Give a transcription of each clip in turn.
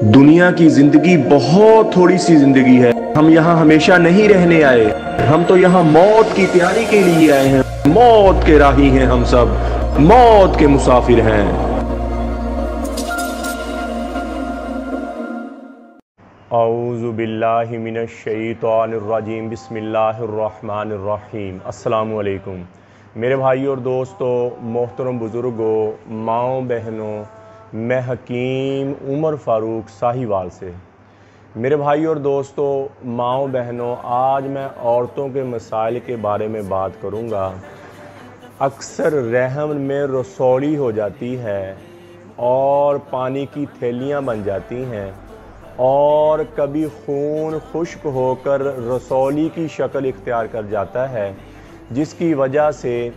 दुनिया की जिंदगी बहुत थोड़ी सी जिंदगी है। हम यहाँ हमेशा नहीं रहने आए, हम तो यहाँ मौत की तैयारी के लिए आए हैं। मौत के राही हैं हम सब, मौत के मुसाफिर हैं। औज़ु बिल्लाहि मिनश शैतानिर रजीम, बिस्मिल्लाहिर्रहमानिर्रहीम। अस्सलामु अलैकुम मेरे भाई और दोस्तों, मोहतरम बुज़ुर्गों, माओ बहनों, मैं हकीम उमर फ़ारूक साहिवाल से। मेरे भाई और दोस्तों, माओ बहनों, आज मैं औरतों के मसाइल के बारे में बात करूँगा। अक्सर रहम में रसौली हो जाती है और पानी की थैलियाँ बन जाती हैं, और कभी खून खुश्क होकर रसौली की शक्ल इख्तियार कर जाता है, जिसकी वजह से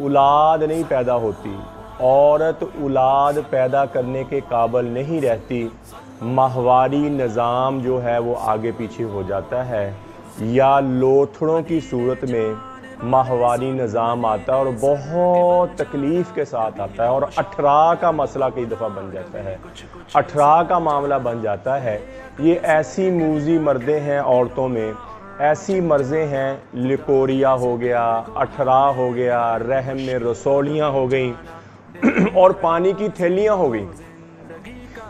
औलाद नहीं पैदा होती। औरत औलाद पैदा करने के काबिल नहीं रहती, माहवारी निज़ाम जो है वो आगे पीछे हो जाता है, या लोथड़ों की सूरत में माहवारी निज़ाम आता है और बहुत तकलीफ़ के साथ आता है, और अठरा का मसला कई दफ़ा बन जाता है, अठरा का मामला बन जाता है। ये ऐसी मूजी मर्दें हैं औरतों में, ऐसी मर्ज़ें हैं, लिकोरिया हो गया, अठरा हो गया, रहम में रसौलियाँ हो गई और पानी की थैलियाँ हो गई।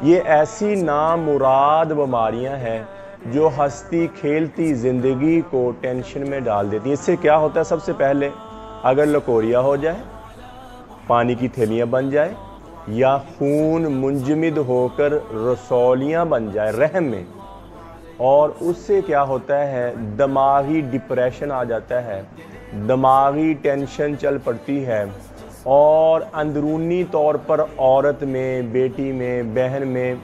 ये ऐसी नामुराद बीमारियाँ हैं जो हंसती खेलती ज़िंदगी को टेंशन में डाल देती है। इससे क्या होता है? सबसे पहले अगर लकोरिया हो जाए, पानी की थैलियाँ बन जाए, या खून मुंजमद होकर रसौलियाँ बन जाए रहम में, और उससे क्या होता है? दिमागी डिप्रेशन आ जाता है, दिमागी टेंशन चल पड़ती है, और अंदरूनी तौर पर औरत में, बेटी में, बहन में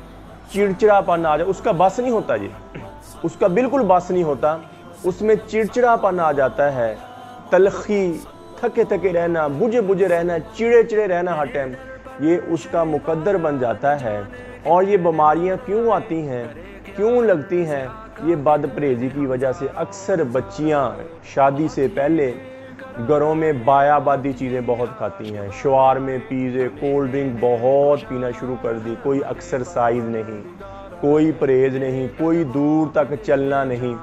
चिड़चिड़ापन आ जाए। उसका बस नहीं होता जी, उसका बिल्कुल बस नहीं होता, उसमें चिड़चिड़ापन आ जाता है, तलखी, थके थके रहना, बुझे बुझे रहना, चिड़े चिड़े रहना हर टाइम, ये उसका मुकद्दर बन जाता है। और ये बीमारियां क्यों आती हैं, क्यों लगती हैं? ये बदपरहेज़ी की वजह से। अक्सर बच्चियां शादी से पहले घरों में बायाबादी चीज़ें बहुत खाती हैं, शवार में पिज़्ज़े, कोल्ड ड्रिंक बहुत पीना शुरू कर दी, कोई एक्सरसाइज नहीं, कोई परहेज़ नहीं, कोई दूर तक चलना नहीं,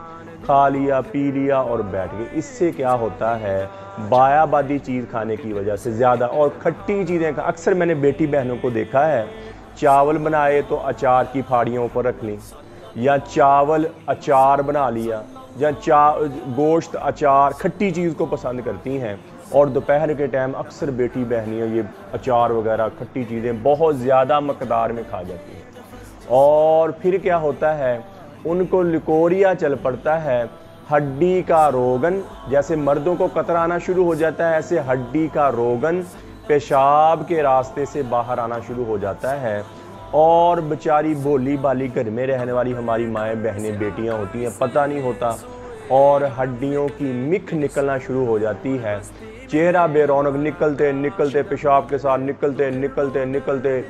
खा लिया पी लिया और बैठ गए। इससे क्या होता है? बायाबादी चीज़ खाने की वजह से ज़्यादा, और खट्टी चीज़ें अक्सर मैंने बेटी बहनों को देखा है, चावल बनाए तो अचार की फाड़ियों ऊपर रख ली, या चावल अचार बना लिया, या गोश्त अचार, खट्टी चीज़ को पसंद करती हैं। और दोपहर के टाइम अक्सर बेटी बहनियाँ ये अचार वगैरह खट्टी चीज़ें बहुत ज़्यादा मकदार में खा जाती हैं, और फिर क्या होता है? उनको लिकोरिया चल पड़ता है, हड्डी का रोगन, जैसे मर्दों को कतरा आना शुरू हो जाता है, ऐसे हड्डी का रोगन पेशाब के रास्ते से बाहर आना शुरू हो जाता है। और बेचारी भोली भाली घर में रहने वाली हमारी माएँ बहनें बेटियां होती हैं, पता नहीं होता, और हड्डियों की मिख निकलना शुरू हो जाती है, चेहरा बेरौनक, निकलते निकलते पेशाब के साथ निकलते निकलते निकलते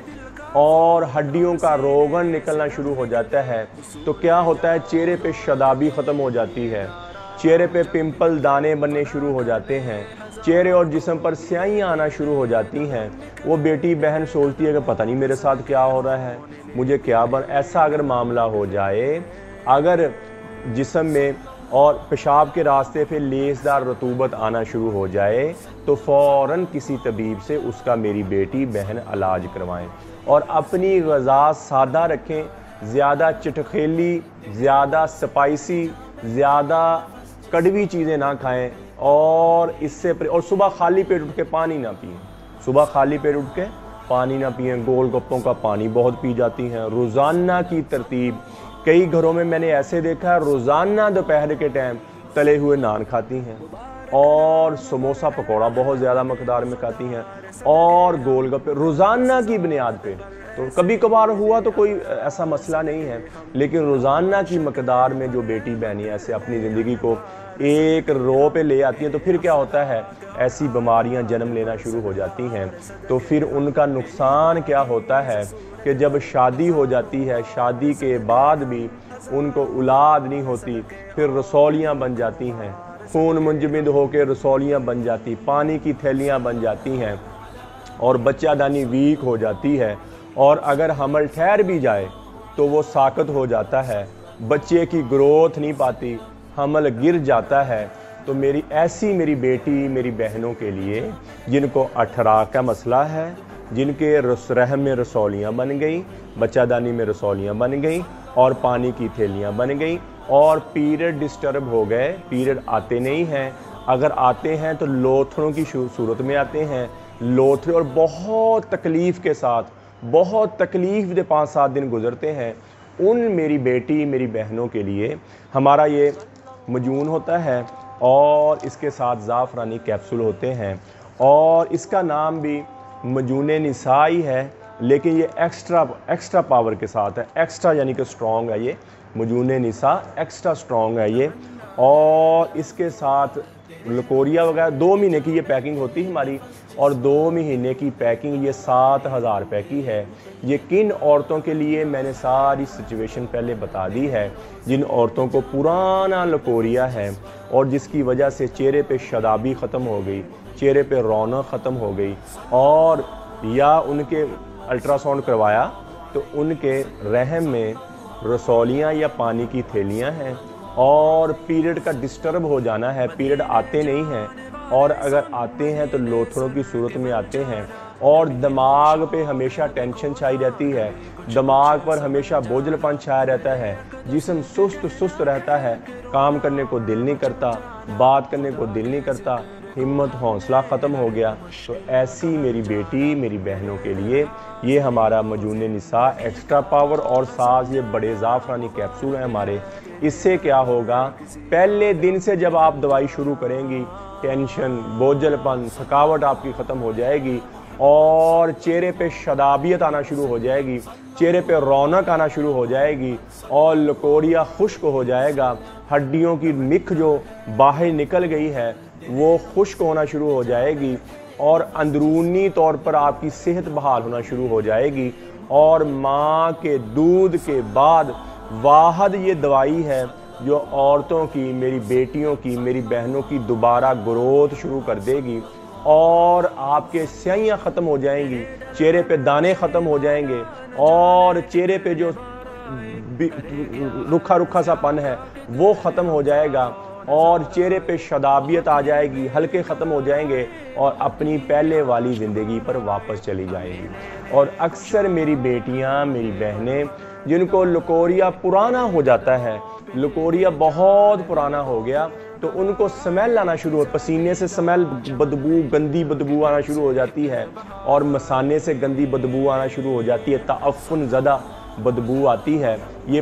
और हड्डियों का रोगन निकलना शुरू हो जाता है। तो क्या होता है? चेहरे पे शदाबी ख़त्म हो जाती है, चेहरे पे पिंपल दाने बनने शुरू हो जाते हैं, चेहरे और जिस्म पर स्याहियाँ आना शुरू हो जाती हैं। वो बेटी बहन सोचती है कि पता नहीं मेरे साथ क्या हो रहा है, मुझे क्या ऐसा अगर मामला हो जाए, अगर जिस्म में और पेशाब के रास्ते पे लेसदार रतूबत आना शुरू हो जाए, तो फ़ौरन किसी तबीब से उसका मेरी बेटी बहन इलाज करवाएं, और अपनी ग़िज़ा सादा रखें, ज़्यादा चटखेली, ज़्यादा स्पाइसी, ज़्यादा कड़वी चीज़ें ना खाएं, और सुबह खाली पेट उठ के पानी ना पिएं, सुबह खाली पेट उठ के पानी ना पिएं, गोल गप्पों का पानी बहुत पी जाती हैं। रोज़ाना की तरतीब, कई घरों में मैंने ऐसे देखा है, रोज़ाना दोपहर के टाइम तले हुए नान खाती हैं, और समोसा पकौड़ा बहुत ज़्यादा मकदार में खाती हैं, और गोल गप्पे रोज़ाना की बुनियाद पे। तो कभी कभार हुआ तो कोई ऐसा मसला नहीं है, लेकिन रोज़ाना की मकदार में जो बेटी बहनी ऐसे अपनी ज़िंदगी को एक रो पे ले आती हैं, तो फिर क्या होता है? ऐसी बीमारियां जन्म लेना शुरू हो जाती हैं। तो फिर उनका नुकसान क्या होता है कि जब शादी हो जाती है, शादी के बाद भी उनको औलाद नहीं होती, फिर रसौलियाँ बन जाती हैं, खून मुंजमद होकर रसौलियाँ बन जाती, पानी की थैलियाँ बन जाती हैं, और बच्चादानी वीक हो जाती है। और अगर हमल ठहर भी जाए تو وہ ساقط ہو جاتا ہے، بچے کی گروتھ نہیں پاتی، حمل گر جاتا ہے۔ تو میری بیٹی میری بہنوں کے لیے جن کو اٹھراک کا مسئلہ ہے، جن کے رحم میں رسولیاں بن گئیں، بچہ دانی میں رسولیاں بن گئیں اور پانی کی تھیلیاں بن گئیں اور پیریڈ ڈسٹرب ہو گئے، پیریڈ آتے نہیں ہیں، اگر آتے ہیں تو لوتھڑوں کی صورت میں آتے ہیں، لوتھڑے اور بہت تکلیف کے ساتھ، بہت تکلیف دے 5-7 دن گزرتے ہیں، ان میری بیٹی میری بہنوں کے لیے ہمارا یہ مجون ہوتا ہے اور اس کے ساتھ زعفرانی کیپسول ہوتے ہیں، اور اس کا نام بھی مجون نساء ہی ہے، لیکن یہ ایکسٹرا پاور کے ساتھ ہے، ایکسٹرا یعنی کہ سٹرونگ ہے، یہ مجون نساء ایکسٹرا سٹرونگ ہے یہ، اور اس کے ساتھ لکوریا وغیرہ 2 مہینے کی یہ پیکنگ ہوتی ہے ہماری، اور 2 مہینے کی پیکنگ یہ 7,000 روپے کی ہے۔ یہ کن عورتوں کے لیے میں نے ساری سچویشن پہلے بتا دی ہے، جن عورتوں کو پرانا لکوریا ہے اور جس کی وجہ سے چہرے پہ شادابی ختم ہو گئی، چہرے پہ رونق ختم ہو گئی، اور یا ان کے الٹرا ساؤنڈ کروایا تو ان کے رحم میں رسولیاں یا پانی کی تھیلیاں ہیں، اور پیریڈ کا ڈسٹرب ہو جانا ہے، پیریڈ آتے نہیں ہیں، اور اگر آتے ہیں تو لوتھڑوں کی صورت میں آتے ہیں، اور دماغ پہ ہمیشہ ٹینشن چھائی رہتی ہے، دماغ پر ہمیشہ بوجھل پن چھایا رہتا ہے، جسم سست رہتا ہے، کام کرنے کو دل نہیں کرتا، بات کرنے کو دل نہیں کرتا، ہمت حوصلہ ختم ہو گیا۔ تو ایسی میری بیٹی میری بہنوں کے لیے یہ ہمارا مجون نساء ایکسٹرا پاور اور ساتھ یہ بڑے زعفرانی کیپسول ہیں ہمارے۔ اس سے کیا ہوگا، پہلے دن سے جب آپ دوائی شروع کریں گی، ٹینشن، بوجھل پن، تھکاوٹ آپ کی ختم ہو جائے گی، اور چہرے پہ شادابیت آنا شروع ہو جائے گی، چہرے پہ رونق آنا شروع ہو جائے گی، اور لکوریا خشک ہو جائے گا، ہڈیوں کی مکھ جو باہر نکل گئی ہے وہ خشک ہونا شروع ہو جائے گی، اور اندرونی طور پر آپ کی صحت بحال ہونا شروع ہو جائے گی، اور ماں کے دودھ کے بعد واحد یہ دوائی ہے جو عورتوں کی، میری بیٹیوں کی، میری بہنوں کی دوبارہ گروتھ شروع کر دے گی، اور آپ کے سیاہیاں ختم ہو جائیں گی، چہرے پہ دانے ختم ہو جائیں گے، اور چہرے پہ جو رکھا سا پن ہے وہ ختم ہو جائے گا، اور چہرے پہ شادابیت آ جائے گی، ہلکے ختم ہو جائیں گے، اور اپنی پہلے والی زندگی پر واپس چلی جائیں گی۔ اور اکثر میری بیٹیاں میری بہنیں جن کو لکوریا پرانا ہو جاتا ہے، لکوریا بہت پرانا ہو گیا، تو ان کو سمیل آنا شروع ہو، پسینے سے سمیل، بدبو، گندی بدبو آنا شروع ہو جاتی ہے، اور مثانے سے گندی بدبو آنا شروع ہو جاتی ہے، تعفن زدہ بدبو آتی ہے، یہ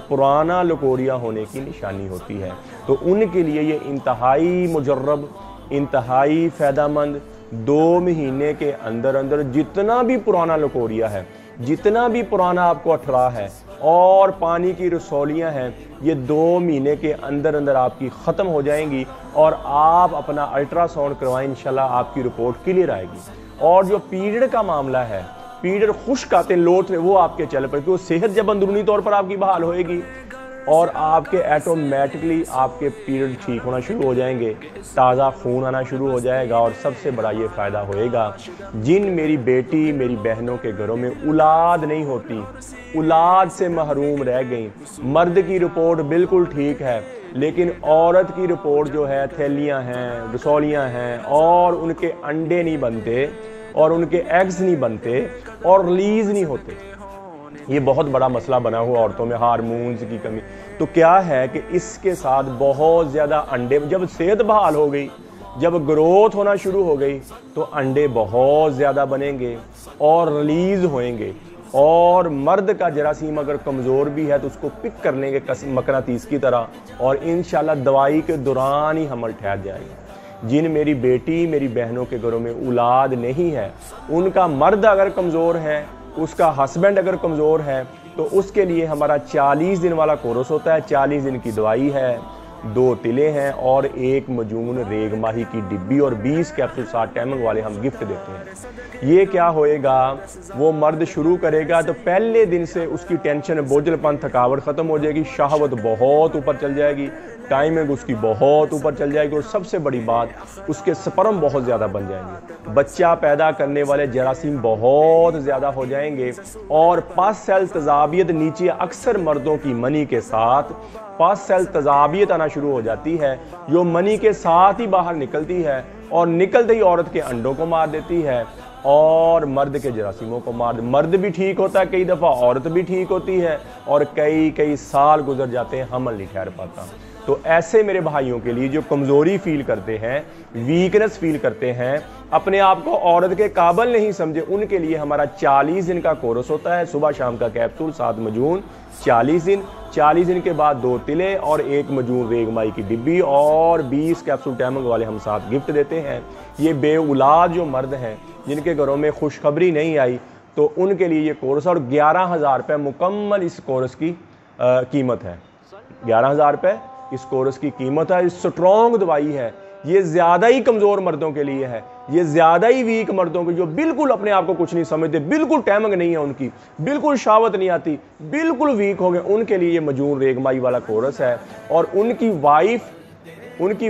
پرانا لکوریا ہونے کی نشانی ہوتی ہے۔ تو ان کے لیے یہ انتہائی مجرب، انتہائی فائدہ مند، 2 مہینے کے اندر جتنا بھی پرانا لکوریا ہے، جتنا بھی پرانا آپ کو اٹھرا ہے اور پانی کی رسولیاں ہیں، یہ 2 مہینے کے اندر آپ کی ختم ہو جائیں گی، اور آپ اپنا الٹرا ساؤنڈ کروائیں، انشاءاللہ آپ کی رپورٹ کلیئر آئے گی۔ اور جو پیریڈ کا معاملہ ہے، پیریڈ خشک آتے ہیں، لوتھڑے، وہ آپ کے چل پڑے، کیونکہ صحت جب اندرونی طور پر آپ کی بحال ہوئے گی اور آپ کے ایٹومیٹکلی آپ کے پیریڈ ٹھیک ہونا شروع ہو جائیں گے، تازہ خون آنا شروع ہو جائے گا، اور سب سے بڑا یہ فائدہ ہوئے گا جن میری بیٹی میری بہنوں کے گھروں میں اولاد نہیں ہوتی، اولاد سے محروم رہ گئیں، مرد کی رپورٹ بالکل ٹھیک ہے لیکن عورت کی رپورٹ جو ہے تھیلیاں ہیں، رسولیاں ہیں، اور ان کے انڈے نہیں بنتے، اور ان کے ایگز نہیں بنتے، اور ریلیز نہیں ہوتے، یہ بہت بڑا مسئلہ بنا ہوا عورتوں میں، ہارمونز کی کمی۔ تو کیا ہے کہ اس کے ساتھ بہت زیادہ انڈے، جب صحت بحال ہو گئی، جب گروتھ ہونا شروع ہو گئی، تو انڈے بہت زیادہ بنیں گے اور ریلیز ہوئیں گے، اور مرد کا جراثیم اگر کمزور بھی ہے تو اس کو پک کر لیں گے مقناطیس کی طرح، اور انشاءاللہ دوائی کے دوران ہی حمل ٹھہر جائے گا۔ جن میری بیٹی میری بہنوں کے گھروں میں اولاد نہیں ہے، ان کا مرد اگر کمزور ہے، اس کا ہسبینڈ اگر کمزور ہے، تو اس کے لیے ہمارا 40 دن والا کورس ہوتا ہے، 40 دن کی دوائی ہے، 2 तिले हैं और 1 मजून रेग माही की डिब्बी और 20 कैप्सूल 7 टाइमिंग वाले हम गिफ्ट देते हैं। ये क्या होएगा, वो मर्द शुरू करेगा तो पहले दिन से उसकी टेंशन, बोझलपन, थकावट ख़त्म हो जाएगी, शहावत बहुत ऊपर चल जाएगी, टाइमिंग उसकी बहुत ऊपर चल जाएगी और सबसे बड़ी बात उसके स्पर्म बहुत ज़्यादा बन जाएंगे, बच्चा पैदा करने वाले जरासीम बहुत ज़्यादा हो जाएंगे और पस सेल तजाबियत नीचे अक्सर मर्दों की मनी के साथ पस सेल तजाबियत आना शुरू हो जाती है, जो मनी के साथ ही बाहर निकलती है और निकलते ही औरत के अंडों को मार देती है और मर्द के जरासीमों को मार। मर्द भी ठीक होता है कई दफ़ा, औरत भी ठीक होती है और कई साल गुजर जाते हैं, हमल नहीं ठहर पाता। तो ऐसे मेरे भाइयों के लिए जो कमज़ोरी फील करते हैं, वीकनेस फील करते हैं, अपने आप को औरत के काबिल नहीं समझे, उनके लिए हमारा 40 दिन का कोर्स होता है, सुबह शाम का कैप्सूल 7 मजून 40 दिन, 40 दिन के बाद 2 तिले और 1 मजून रेगमाई की डिब्बी और 20 कैप्सूल टाइमिंग वाले हम साथ गिफ्ट देते हैं। ये बेउलाद जो मर्द हैं जिनके घरों में खुशखबरी नहीं आई, तो उनके लिए ये कोर्स और 11,000 रुपये मुकम्मल इस कोर्स की कीमत है। 11,000 रुपये इस कोर्स की कीमत है। स्ट्रॉन्ग दवाई है, ये ज़्यादा ही कमज़ोर मर्दों के लिए है, ये ज़्यादा ही वीक मर्दों के जो बिल्कुल अपने आप को कुछ नहीं समझते, बिल्कुल टाइमिंग नहीं है उनकी, बिल्कुल शावत नहीं आती, बिल्कुल वीक हो गए, उनके लिए ये मजून रेगमाई वाला कोर्स है। और उनकी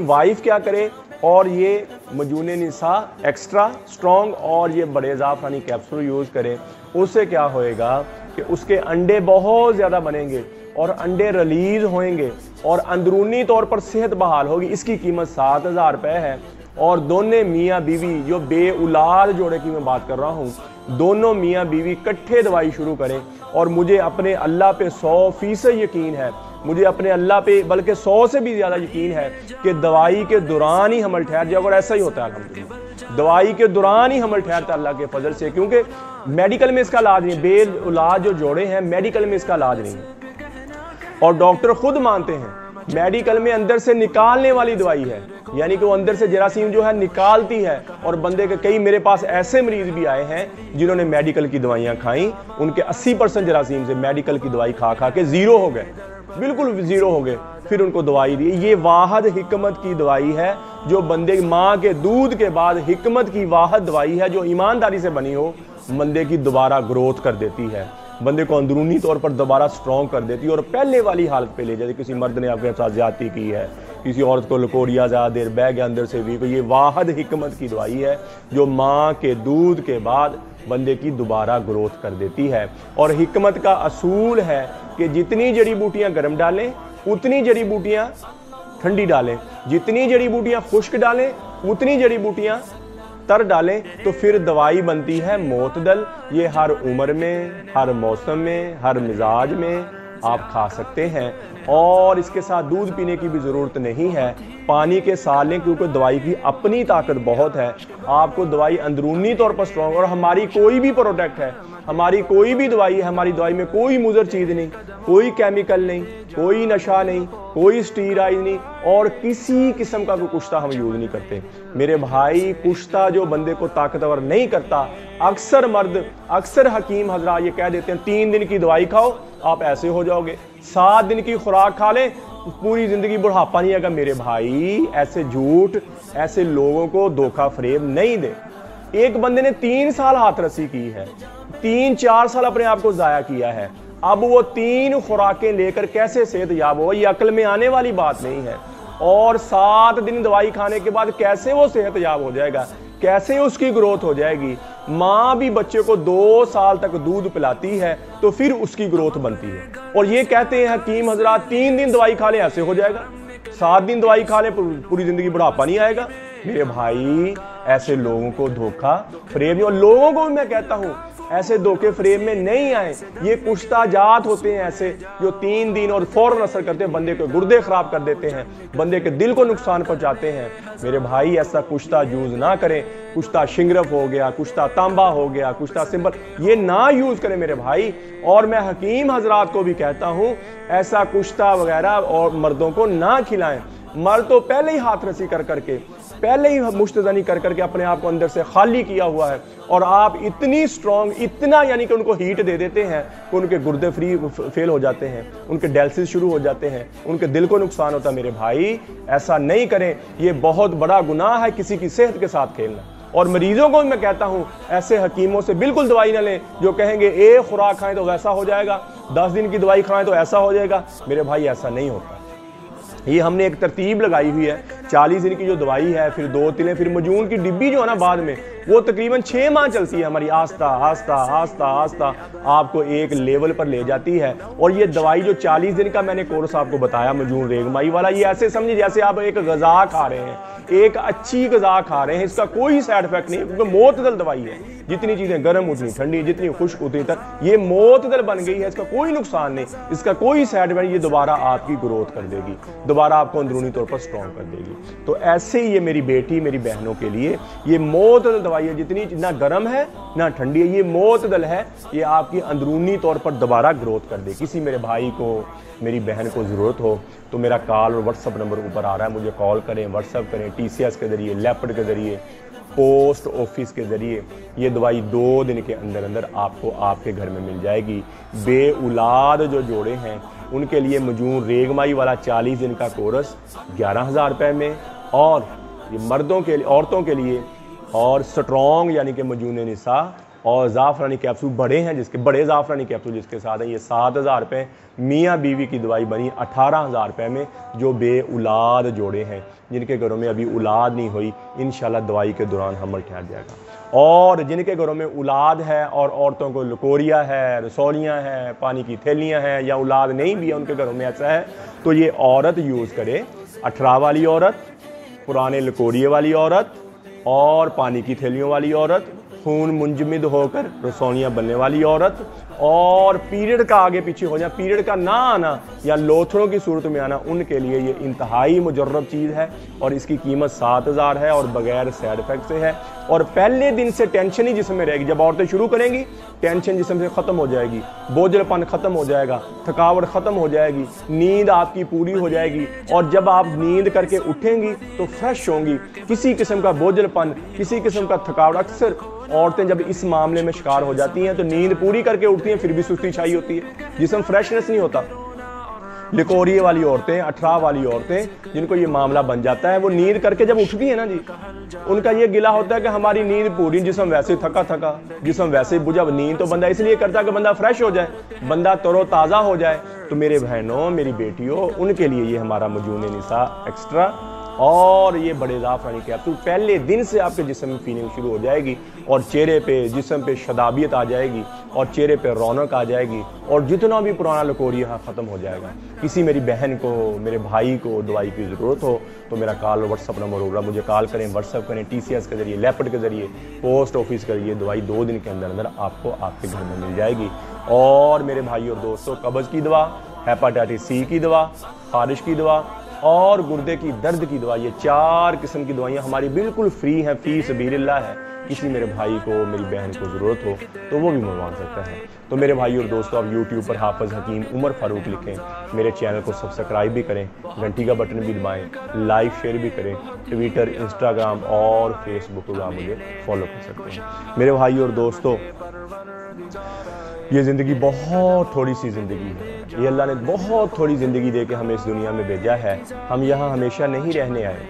वाइफ क्या करे, और ये मजूने निसा एक्स्ट्रा स्ट्रॉन्ग और ये बड़े इजाफानी कैप्सूल यूज़ करें, उससे क्या होएगा कि उसके अंडे बहुत ज़्यादा बनेंगे और अंडे रिलीज होंगे और अंदरूनी तौर पर सेहत बहाल होगी। इसकी कीमत 7,000 रुपये है और दोनों मियाँ बीवी जो बेउलाद जोड़े की मैं बात कर रहा हूँ, दोनों मियाँ बीवी इकट्ठे दवाई शुरू करें। और मुझे अपने अल्लाह पे 100% यकीन है, मुझे अपने अल्लाह पे बल्कि 100 से भी ज़्यादा यकीन है कि दवाई के दौरान ही हमल ठहर जाएगा। और ऐसा ही होता है अल्हम्दुलिल्लाह, दवाई के दौरान ही हमल ठहरता है अल्लाह के फजल से, क्योंकि मेडिकल में इसका इलाज नहीं है, बेउलाद जो जोड़े हैं मेडिकल में इसका इलाज नहीं है और डॉक्टर खुद मानते हैं मेडिकल में अंदर से निकालने वाली दवाई है, यानी कि वो अंदर से जरासीम जो है निकालती है। और बंदे के कई मेरे पास ऐसे मरीज भी आए हैं जिन्होंने मेडिकल की दवाइयाँ खाई, उनके 80% जरासीम से मेडिकल की दवाई खा के ज़ीरो हो गए, बिल्कुल ज़ीरो हो गए, फिर उनको दवाई दी। ये वाहद हिकमत की दवाई है जो बंदे माँ के दूध के बाद हिकमत की वाहद दवाई है जो ईमानदारी से बनी हो, बंदे की दोबारा ग्रोथ कर देती है, बंदे को अंदरूनी तौर पर दोबारा स्ट्रॉन्ग कर देती है और पहले वाली हालत पे ले जाती। किसी मर्द ने आपके साथ ज्यादती की है, किसी औरत को लकोड़िया ज़्यादा देर बह गया अंदर से भी, तो ये वाहद हिकमत की दवाई है जो माँ के दूध के बाद बंदे की दोबारा ग्रोथ कर देती है। और हिकमत का असूल है कि जितनी जड़ी बूटियाँ गर्म डालें उतनी जड़ी बूटियाँ ठंडी डालें, जितनी जड़ी बूटियाँ खुश्क डालें उतनी जड़ी बूटियाँ तर डालें, तो फिर दवाई बनती है मोतदल। ये हर उम्र में, हर मौसम में, हर मिजाज में आप खा सकते हैं और इसके साथ दूध पीने की भी ज़रूरत नहीं है, पानी के साथ लें क्योंकि दवाई की अपनी ताकत बहुत है। आपको दवाई अंदरूनी तौर पर स्ट्रॉन्ग, और हमारी कोई भी प्रोडक्ट है, हमारी कोई भी दवाई है, हमारी दवाई में कोई मुज़र चीज़ नहीं, कोई केमिकल नहीं, कोई नशा नहीं, कोई स्टीराइड नहीं और किसी किस्म का कोई कुश्ता हम यूज़ नहीं करते। मेरे भाई, कुश्ता जो बंदे को ताकतवर नहीं करता, अक्सर मर्द, अक्सर हकीम हजरा ये कह देते हैं 3 दिन की दवाई खाओ आप ऐसे हो जाओगे, 7 दिन की खुराक खा लें पूरी ज़िंदगी बुढ़ापा नहीं आएगा। मेरे भाई, ऐसे झूठ, ऐसे लोगों को धोखा फरेब नहीं दे। एक बंदे ने 3 साल हाथ रस्सी की है, 3-4 साल अपने आप को ज़ाया किया है, अब वो 3 खुराकें लेकर कैसे सेहत याब हो, ये अक्ल में आने वाली बात नहीं है। और 7 दिन दवाई खाने के बाद कैसे वो सेहत याब हो जाएगा, कैसे उसकी ग्रोथ हो जाएगी। माँ भी बच्चे को 2 साल तक दूध पिलाती है तो फिर उसकी ग्रोथ बनती है। और ये कहते हैं हकीम हजरात 3 दिन दवाई खा ले ऐसे हो जाएगा, 7 दिन दवाई खा ले पूरी जिंदगी बुढ़ापा नहीं आएगा। मेरे भाई, ऐसे लोगों को धोखा फरेब, और लोगों को भी मैं कहता हूँ ऐसे धोखे फरेब में नहीं आए। ये कुश्ता जात होते हैं ऐसे जो 3 दिन और फौरन असर करते हैं, बंदे के गुर्दे खराब कर देते हैं, बंदे के दिल को नुकसान पहुंचाते हैं। मेरे भाई, ऐसा कुश्ता यूज ना करें। कुश्ता शिंगरफ हो गया, कुश्ता तांबा हो गया, कुश्ता सिंबल, ये ना यूज करें मेरे भाई। और मैं हकीम हजरात को भी कहता हूँ ऐसा कुश्ता वगैरह और मर्दों को ना खिलाएं। मर्द तो पहले ही हाथ रसी कर करके, पहले ही मुश्तजनी कर करके अपने आप को अंदर से खाली किया हुआ है, और आप इतनी स्ट्रॉन्ग, इतना यानी कि उनको हीट दे देते हैं कि उनके गुर्दे फेल हो जाते हैं, उनके डायलिसिस शुरू हो जाते हैं, उनके दिल को नुकसान होता है। मेरे भाई ऐसा नहीं करें, ये बहुत बड़ा गुनाह है किसी की सेहत के साथ खेलना। और मरीजों को मैं कहता हूं ऐसे हकीमों से बिल्कुल दवाई ना लें जो कहेंगे एक खुराक खाएं तो वैसा हो जाएगा, 10 दिन की दवाई खाएं तो ऐसा हो जाएगा। मेरे भाई ऐसा नहीं होता। ये हमने एक तरतीब लगाई हुई है, 40 दिन की जो दवाई है, फिर 2 तिलें, फिर मजून की डिब्बी जो है ना बाद में, वो तकरीबन 6 माह चलती है हमारी, आस्ता आस्ता आस्ता आस्ता आपको एक लेवल पर ले जाती है। और ये दवाई जो 40 दिन का मैंने कोर्स आपको बताया मजून रेगमाई वाला, ये ऐसे समझिए जैसे आप एक गज़ा खा रहे हैं, एक अच्छी गज़ा खा रहे हैं, इसका कोई साइड इफेक्ट नहीं, क्योंकि मोतदल दवाई है। जितनी चीज़ें गर्म उतनी ठंडी, जितनी खुश्क उतनी तर, ये मोतदल बन गई है, इसका कोई नुकसान नहीं, इसका कोई साइड इफेक्ट, ये दोबारा आपकी ग्रोथ कर देगी, दोबारा आपको अंदरूनी तौर पर स्ट्रॉन्ग कर देगी। तो ऐसे ही ये मेरी बेटी, मेरी बहनों के लिए ये मोतदल दवाई है, जितनी ना गर्म है ना ठंडी है, ये मोतदल है, ये आपकी अंदरूनी तौर पर दोबारा ग्रोथ कर दे। किसी मेरे भाई को, मेरी बहन को ज़रूरत हो तो मेरा कॉल और व्हाट्सअप नंबर ऊपर आ रहा है, मुझे कॉल करें, व्हाट्सअप करें, TCS के ज़रिए, लेपर्ड के ज़रिए, पोस्ट ऑफिस के ज़रिए। ये दवाई 2 दिन के अंदर अंदर आपको आपके घर में मिल जाएगी। बेउलाद जो जोड़े हैं उनके लिए मजून रेगमाई वाला 40 दिन का कोर्स 11,000 रुपये में, और ये मर्दों के लिए, औरतों के लिए, और स्ट्रॉन्ग यानी कि मजून निसा और ज़ाफ़रानी कैप्सूल बड़े हैं, जिसके बड़े ज़ाफ़रानी कैप्सूल जिसके साथ हैं, ये 7,000 रुपये। मियाँ बीवी की दवाई बनी 18,000 रुपये में, जो बेउलाद जोड़े हैं, जिनके घरों में अभी औलाद नहीं हुई, इंशाल्लाह दवाई के दौरान हमल ठहर जाएगा। और जिनके घरों में औलाद है और औरतों को लकोरिया है, रसौलियाँ हैं, पानी की थैलियाँ हैं, या औलाद नहीं भी है उनके घरों में ऐसा है, तो ये औरत यूज़ करे, 18 वाली औरत, पुराने लकोरिए वाली औरत, और पानी की थैलियों वाली औरत, खून मुंजमद होकर रसौनियाँ बनने वाली औरत, और पीरियड का आगे पीछे हो जाए, पीरियड का ना आना या लोथड़ों की सूरत में आना, उनके लिए ये इंतहाई मुजर्रब चीज़ है। और इसकी कीमत 7,000 है और बगैर साइड इफेक्ट से है। और पहले दिन से टेंशन ही जिस्म में रहेगी। जब औरतें शुरू करेंगी, टेंशन जिस्म से ख़त्म हो जाएगी, बोझलपन ख़त्म हो जाएगा, थकावट ख़त्म हो जाएगी, नींद आपकी पूरी हो जाएगी। और जब आप नींद करके उठेंगी तो फ्रेश होंगी, किसी किस्म का बोझलपन, किसी किस्म का थकावट। अक्सर औरतें जब इस मामले में शिकार हो जाती हैं तो नींद पूरी करके उठती हैं, फिर भी सुस्ती छाई होती है, जिस्म फ्रेशनेस नहीं होता। लिकोरिए वाली औरतें, 18 वाली औरतें, जिनको ये मामला बन जाता है, वो नींद करके जब उठती है ना जी, उनका ये गिला होता है कि हमारी नींद पूरी, जिस्म वैसे थका थका, जिस्म वैसे बुझा। नींद तो बंदा इसलिए करता है कि बंदा फ्रेश हो जाए, बंदा तरोताज़ा हो जाए। तो मेरे बहनों, मेरी बेटियों, उनके लिए ये हमारा मजून निसा एक्स्ट्रा और ये बड़े ज़ाफ़रानी कैप्सूल पहले दिन से आपके जिस्म में फीलिंग शुरू हो जाएगी, और चेहरे पे, जिस्म पे शदाबियत आ जाएगी, और चेहरे पे रौनक आ जाएगी, और जितना भी पुराना लकोरिया ख़त्म हो जाएगा। किसी मेरी बहन को, मेरे भाई को दवाई की ज़रूरत हो तो मेरा कॉल व्हाट्सअप नंबर होगा, मुझे कॉल करें, व्हाट्सअप करें, TCS के ज़रिए, लेपर्ड के ज़रिए, पोस्ट ऑफिस के ज़रिए। दवाई 2 दिन के अंदर अंदर आपको आपके घर में मिल जाएगी। और मेरे भाई और दोस्तों, कब्ज़ की दवा, हेपाटाइटिस C की दवा, खारिश की दवा और गुर्दे की दर्द की दवा, ये 4 किस्म की दवाइयाँ हमारी बिल्कुल फ्री हैं, फी सबीलिल्लाह है। किसी मेरे भाई को, मेरी बहन को ज़रूरत हो तो वो भी मंगवा सकता है। तो मेरे भाई और दोस्तों, आप YouTube पर हाफिज़ हकीम उमर फ़ारूक लिखें, मेरे चैनल को सब्सक्राइब भी करें, घंटी का बटन भी दबाएं, लाइक शेयर भी करें। ट्विटर, इंस्टाग्राम और फेसबुक पर आप मुझे फॉलो कर सकते हैं। मेरे भाई और दोस्तों, ये ज़िंदगी बहुत थोड़ी सी ज़िंदगी है। ये अल्लाह ने बहुत थोड़ी ज़िंदगी दे के हमें इस दुनिया में भेजा है। हम यहाँ हमेशा नहीं रहने आए,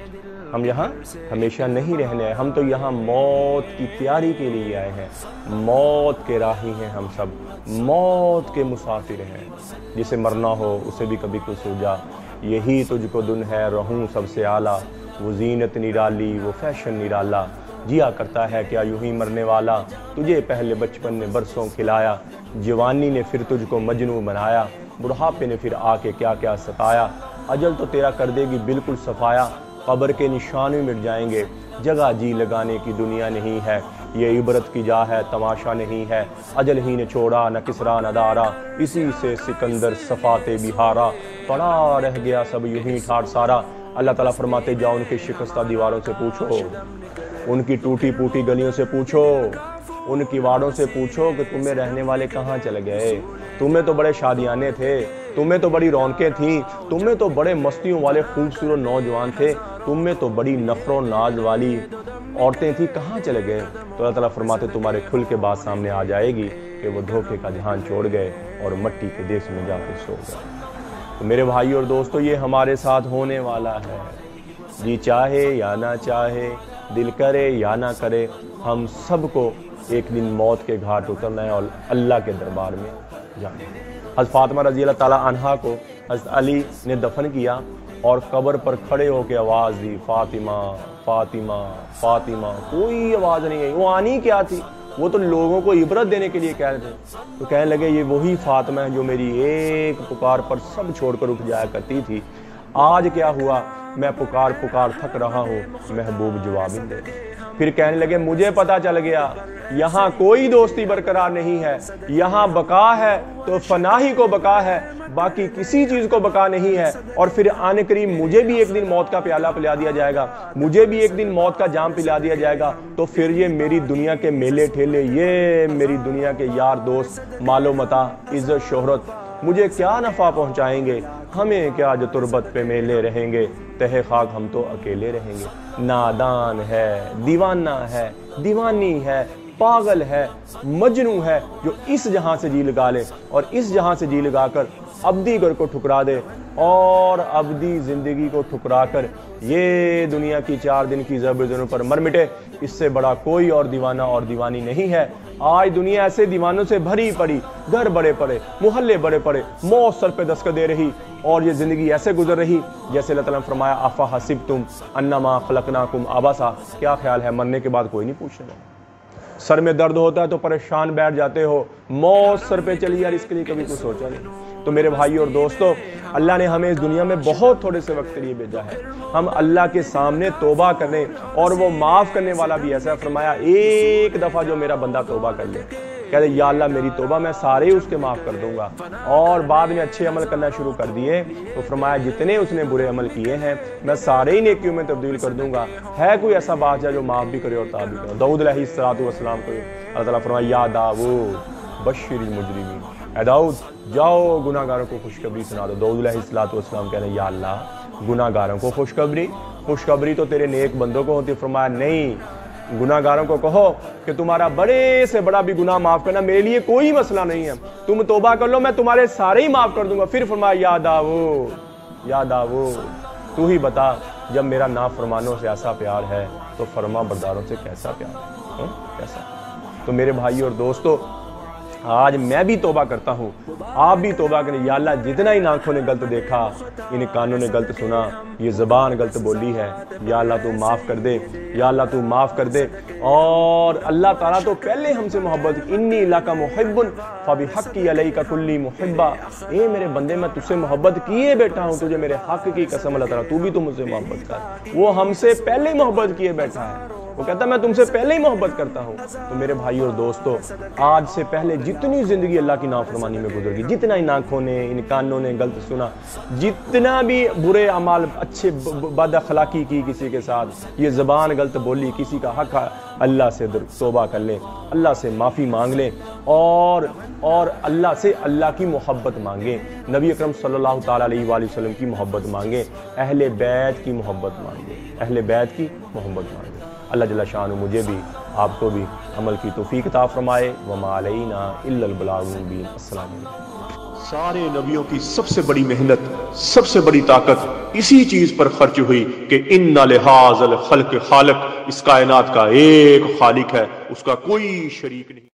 हम यहाँ हमेशा नहीं रहने आए। हम तो यहाँ मौत की तैयारी के लिए आए हैं। मौत के राही हैं हम सब, मौत के मुसाफिर हैं। जिसे मरना हो उसे भी कभी कुछ सूझा, यही तुझको दुन है रहूं सबसे आला। वो जीनत निराली, वो फैशन निराला, जिया करता है क्या यूं ही मरने वाला। तुझे पहले बचपन ने बरसों खिलाया, जवानी ने फिर तुझको मजनू बनाया। बुढ़ापे ने फिर आके क्या क्या सताया, अजल तो तेरा कर देगी बिल्कुल सफाया। कब्र के निशान भी मिट जाएंगे, जगह जी लगाने की दुनिया नहीं है। ये इबरत की जा है, तमाशा नहीं है। अजल ही ने छोड़ा न किसरा न दारा, इसी से सिकंदर सफाते बिहारा। पड़ा रह गया सब यूं ही ठाट सारा। अल्लाह ताला फरमाते जाओ उनकी शिकस्ता दीवारों से पूछो, उनकी टूटी फूटी गलियों से पूछो, उन किवाड़ों से पूछो कि तुम्हें रहने वाले कहाँ चले गए। तुम्हें तो बड़े शादियाने थे, तुम्हें तो बड़ी रौनकें थी, तुम्हें तो बड़े मस्तियों वाले खूबसूरत नौजवान थे, तुम्हें तो बड़ी नफरो नाज वाली औरतें थी, कहाँ चले गए। तो अल्लाह ताला फरमाते तुम्हारे खुल के बात सामने आ जाएगी कि वो धोखे का ध्यान छोड़ गए और मट्टी के देश में जाकर सो गए। तो मेरे भाई और दोस्तों, ये हमारे साथ होने वाला है। जी चाहे या ना चाहे, दिल करे या ना करे, हम सबको एक दिन मौत के घाट उतरना है और अल्लाह के दरबार में जाना है। हज़रत फातिमा रज़ी अल्लाह ताला अन्हा को हज़रत अली ने दफन किया और कब्र पर खड़े होकर आवाज़ दी, फातिमा फातिमा फातिमा। कोई आवाज़ नहीं आई। वो आनी क्या थी, वो तो लोगों को इबरत देने के लिए कह रहे थे। तो कहने लगे ये वही फातिमा है जो मेरी एक पुकार पर सब छोड़कर उठ जाया करती थी। आज क्या हुआ, मैं पुकार पुकार थक रहा हूँ, महबूब जवाब ही दे। फिर कहने लगे मुझे पता चल गया यहाँ कोई दोस्ती बरकरार नहीं है, यहाँ बका है तो फनाही को बका है, बाकी किसी चीज को बका नहीं है। और फिर आने करीब मुझे भी एक दिन मौत का प्याला पिला दिया जाएगा, मुझे भी एक दिन मौत का जाम पिला दिया जाएगा। तो फिर ये मेरी दुनिया के मेले ठेले, ये मेरी दुनिया के यार दोस्त, मालो मता, इज्जत शोहरत मुझे क्या नफा पहुंचाएंगे। हमें क्या जो तुरबत पे मेले रहेंगे, तहे खाक हम तो अकेले रहेंगे। नादान है, दीवाना है, दीवानी है, पागल है, मजनू है, जो इस जहां से जी लगा ले और इस जहां से जी लगाकर अब्दी घर को ठुकरा दे और अब्दी जिंदगी को ठुकरा कर ये दुनिया की 4 दिन की ज़बरदस्ती पर मर मिटे। इससे बड़ा कोई और दीवाना और दीवानी नहीं है। आज दुनिया ऐसे दीवानों से भरी पड़ी, घर बड़े पड़े, मोहल्ले बड़े पड़े, मौत सर पे दस्तक दे रही और ये जिंदगी ऐसे गुजर रही जैसे अल्लाह ताला ने फरमाया अफा हसिबतुम अन्नमा खलकनाकुम आबासा। क्या ख्याल है मरने के बाद कोई नहीं पूछने। सर में दर्द होता है तो परेशान बैठ जाते हो, मौत सर पे चली यार, इसके लिए कभी कुछ सोचा नहीं। तो मेरे भाई और दोस्तों, अल्लाह ने हमें इस दुनिया में बहुत थोड़े से वक्त के लिए भेजा है। हम अल्लाह के सामने तौबा करें और वो माफ़ करने वाला भी ऐसा फरमाया, एक दफ़ा जो मेरा बंदा तौबा कर ले, कहते या अल्लाह मेरी तौबा मैं सारे ही उसके माफ़ कर दूंगा। और बाद में अच्छे अमल करना शुरू कर दिए तो फरमाया जितने उसने बुरे अमल किए हैं मैं सारे ही नेकियों में तब्दील कर दूंगा। है कोई ऐसा बादशाह जो माफ़ भी करे और ताब भी करे। दाऊद अलैहिस्सलाम को अल्लाह ताला फरमाया या दाऊद बश्शिरिल मुजरिमीन, ए दाऊद जाओ गुनाहगारों को खुशखबरी सुना दो। दाऊद अलैहिस्सलाम कह रहे या अल्लाह गुनाहगारों को खुशखबरी तो तेरे नेक बंदों को होती। फरमाया नहीं, गुनाहगारों को कहो कि तुम्हारा बड़े से बड़ा भी गुनाह माफ करना मेरे लिए कोई मसला नहीं है, तुम तौबा कर लो मैं तुम्हारे सारे ही माफ कर दूंगा। फिर फरमाया या दाऊद तू ही बता जब मेरा नाफरमानों से ऐसा प्यार है तो फरमा बरदारों से कैसा प्यार है, कैसा। तो मेरे भाई और दोस्तों, आज मैं भी तौबा करता हूँ, आप भी तौबा करें। या अल्लाह जितना इन आंखों ने गलत देखा, इन कानों ने गलत सुना, ये ज़बान गलत बोली है, या अल्लाह तू माफ़ कर दे, या अल्लाह तू माफ़ कर दे। और अल्लाह ताला तो पहले हमसे मोहब्बत, इन्नी लका मुहिब्बुन फबिहक्की अलैका कुल्ली मुहिब्बा, ए मेरे बंदे मैं तुझसे मोहब्बत किए बैठा हूँ, तुझे मेरे हक की कसम अल्लाह ताला तू भी तो मुझसे मोहब्बत कर। वो हमसे पहले मोहब्बत किए बैठा है, वो कहता मैं तुमसे पहले ही मोहब्बत करता हूँ। तो मेरे भाई और दोस्तों, आज से पहले जितनी जिंदगी अल्लाह की नाफरमानी में गुजर गई, जितना इन आंखों ने इन कानों ने गलत सुना, जितना भी बुरे अमाल अच्छे बद अखलाकी की किसी के साथ, ये ज़बान गलत बोली, किसी का हक अल्लाह से तौबा कर लें, अल्लाह से माफ़ी मांग लें और अल्लाह से अल्लाह की मोहब्बत मांगें, नबी अकरम सल्लल्लाहु ताला अलैहि वसल्लम की मोहब्बत मांगें, अहले बैत की मोहब्बत मांगें, अहले बैत की मोहब्बत मांगें। अल्लाह जल्ल शान मुझे भी आपको भी अमल की तौफीक अता फरमाए। वमा अलैना इल्लल बलागुल मुबीन। अस्सलाम वालेकुम। सारे नबियों की सबसे बड़ी मेहनत, सबसे बड़ी ताकत इसी चीज पर खर्च हुई कि इन्ना लिहाज़ल खल्क़ खालिक, इस कायनात का एक खालिक है, उसका कोई शरीक नहीं।